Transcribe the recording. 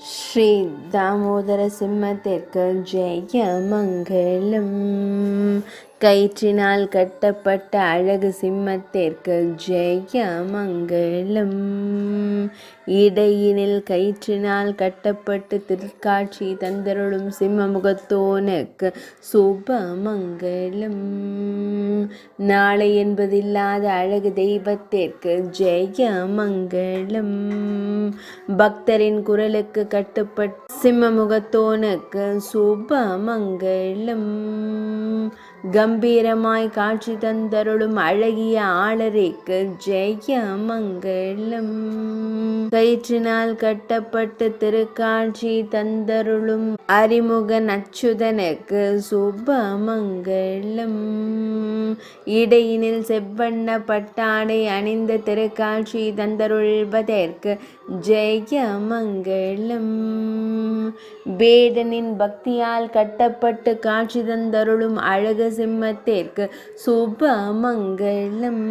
ஸ்ரீ தாமோதர சிம்மத்திற்கு ஜெய மங்களம். கயிற்றினால் கட்டப்பட்ட அழகு சிம்மத்திற்கு ஜெய மங்களம். இடையினில் கயிற்றினால் கட்டப்பட்டு திருக்காட்சி தந்தருளும் சிம்ம முகத்தோனுக்கு சுப மங்களம். நாளை என்பதில்லாத அழகு தெய்வத்திற்கு ஜெய மங்களம். பக்தரின் குரலுக்கு கட்டுப்பட்ட சிம்ம முகத்தோனுக்கு சுப மங்களம். கம்பீரமாய் காட்சி தந்தருளும் அழகிய ஆளரைக்கு ஜெய மங்களம். கயிற்றினால் கட்டப்பட்டு திருக்காட்சி தந்தருளும் அறிமுகன் அச்சுதனுக்கு சுப மங்களம். இடையினில் செவ்வண்ண பட்டாடை அணிந்த திருக்காட்சி தந்தருள்வதற்கு ஜெய மங்களம். வேடனின் பக்தியால் கட்டப்பட்டு காட்சி தந்தருளும் அழகு சிம்மத்திற்கு சுப மங்களம்.